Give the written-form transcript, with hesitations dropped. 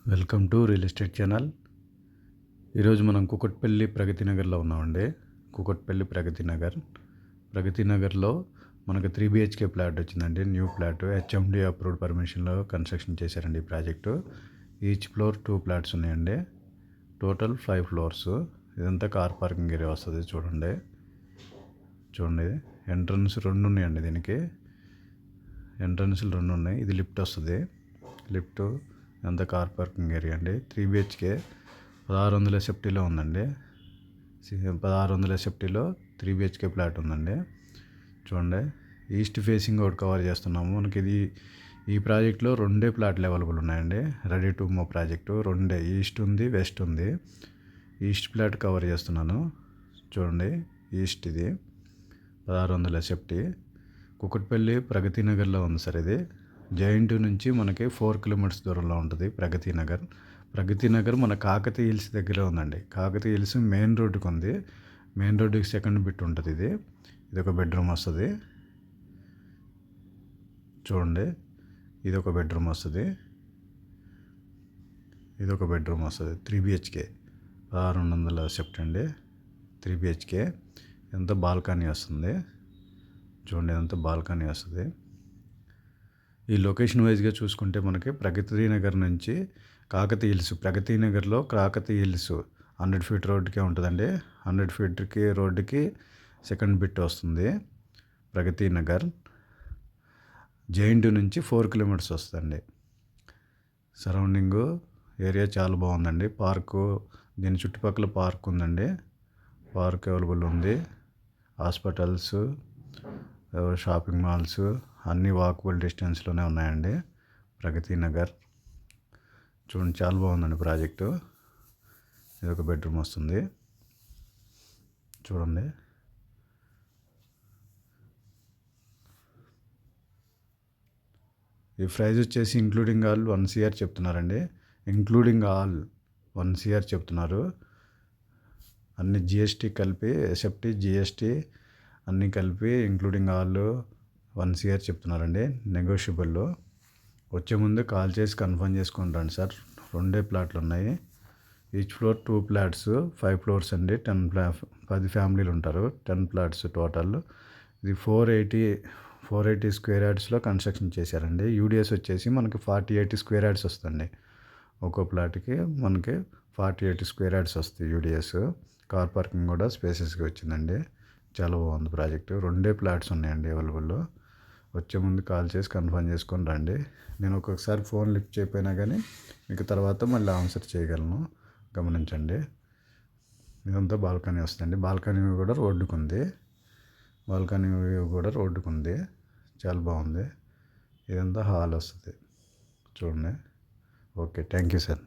Welcome to real estate channel. ఈరోజు మనం కూకట్పల్లి ప్రగతి నగర్లో ఉన్నామండి. కూకట్పల్లి ప్రగతి నగర్లో మనకు 3 BHK ప్లాట్ వచ్చిందండి. న్యూ ప్లాట్ HMD అప్రూవ్డ్ పర్మిషన్లో కన్స్ట్రక్షన్ చేశారండి ఈ ప్రాజెక్టు. ఈచ్ ఫ్లోర్ 2 ప్లాట్స్ ఉన్నాయండి. Total 5 floors. ఇదంతా కార్ పార్కింగ్ ఏరియా వస్తుంది. చూడండి ఎంట్రన్స్ 2 ఉన్నాయండి. దీనికి ఎంట్రన్స్లు 2 ఉన్నాయి. ఇది లిఫ్ట్ వస్తుంది. లిఫ్ట్ అంతా కార్ పార్కింగ్ ఏరియా అండి. 3 BHK 1600 SFTలో ఉందండి. 1600 SFTలో 3 BHK ప్లాట్ ఉందండి. చూడండి ఈస్ట్ ఫేసింగ్ ఒకటి కవర్ చేస్తున్నాము. మనకి ఈ ప్రాజెక్ట్లో 2 ప్లాట్లు అవైలబుల్ ఉన్నాయండి. Ready to move project 2 east ఉంది, వెస్ట్ ఉంది. ఈస్ట్ ప్లాట్ కవర్ చేస్తున్నాను. చూడండి ఈస్ట్ ఇది 1600 SFT కూకట్పల్లి ప్రగతి నగర్లో ఉంది సార్. ఇది జైంట్ నుంచి మనకి 4 కిలోమీటర్స్ దూరంలో ఉంటుంది ప్రగతి నగర్ మన కాకతీయ హిల్స్ దగ్గర ఉందండి. కాకతీయ హిల్స్ మెయిన్ రోడ్డుకి ఉంది. మెయిన్ రోడ్డుకి సెకండ్ బిట్ ఉంటుంది. ఇది ఒక బెడ్రూమ్ వస్తుంది. చూడండి ఇది ఒక బెడ్రూమ్ వస్తుంది. 3 BHK 1600 SFT అండి. 3 BHK ఎంత బాల్కనీ వస్తుంది. చూడండి ఇదంతా బాల్కనీ వస్తుంది. ఈ లొకేషన్ వైజ్గా చూసుకుంటే మనకి ప్రగతి నగర్ నుంచి కాకతీయ హిల్స్, ప్రగతి నగర్లో కాకతీయ హిల్స్ 100 ఫీట్ రోడ్డుకే ఉంటుందండి. 100 ఫీట్కి రోడ్డుకి సెకండ్ బిట్ వస్తుంది. ప్రగతి నగర్ జైంట్ నుంచి 4 కిలోమీటర్స్ వస్తుందండి. సరౌండింగు ఏరియా చాలా బాగుందండి. పార్కు దీని చుట్టుపక్కల పార్క్ ఉందండి. పార్క్ అవైలబుల్ ఉంది. హాస్పిటల్స్, షాపింగ్ మాల్స్ అన్నీ వాకబుల్ డిస్టెన్స్లోనే ఉన్నాయండి. ప్రగతి నగర్ చూడండి చాలా బాగుందండి ప్రాజెక్టు. ఇది ఒక బెడ్రూమ్ వస్తుంది. చూడండి ఈ ప్రైస్ వచ్చేసి ఇంక్లూడింగ్ ఆల్ 1 CR చెప్తున్నారండి. ఇంక్లూడింగ్ ఆల్ 1 CR చెప్తున్నారు. అన్ని GST కలిపి SFT GST అన్నీ కలిపి ఇంక్లూడింగ్ ఆల్ 1 CR చెప్తున్నారండి. నెగోషియబుల్లో. వచ్చే ముందు కాల్ చేసి కన్ఫర్మ్ చేసుకొని రండి సార్. 2 ప్లాట్లు ఉన్నాయి. ఈచ్ ఫ్లోర్ 2 ప్లాట్స్ 5 ఫ్లోర్స్ అండి. 10 ఫ్యామిలీలు ఉంటారు. 10 ప్లాట్స్ టోటల్. ఇది 480 స్క్వేర్ యార్డ్స్లో కన్స్ట్రక్షన్ చేశారండి. UDS వచ్చేసి మనకి 48 స్క్వేర్ యార్డ్స్ వస్తుంది. ఒక్కో ప్లాట్కి మనకి 48 స్క్వేర్ యార్డ్స్ వస్తాయి UDS. కార్ పార్కింగ్ కూడా స్పేసెస్గా వచ్చిందండి. చాలా బాగుంది ప్రాజెక్టు. 2 ప్లాట్స్ ఉన్నాయండి అవైలబుల్లో. వచ్చే ముందు కాల్ చేసి కన్ఫర్మ్ చేసుకొని రండి. నేను ఒక్కొక్కసారి ఫోన్ లిఫ్ట్ చేయకపోయినా కానీ మీకు తర్వాత మళ్ళీ ఆన్సర్ చేయగలను. గమనించండి. ఇదంతా బాల్కనీ వస్తుందండి. బాల్కనీ కూడా రోడ్డుకు ఉంది. చాలా బాగుంది. ఇదంతా హాల్ వస్తుంది. చూడండి. Okay, thank you sir.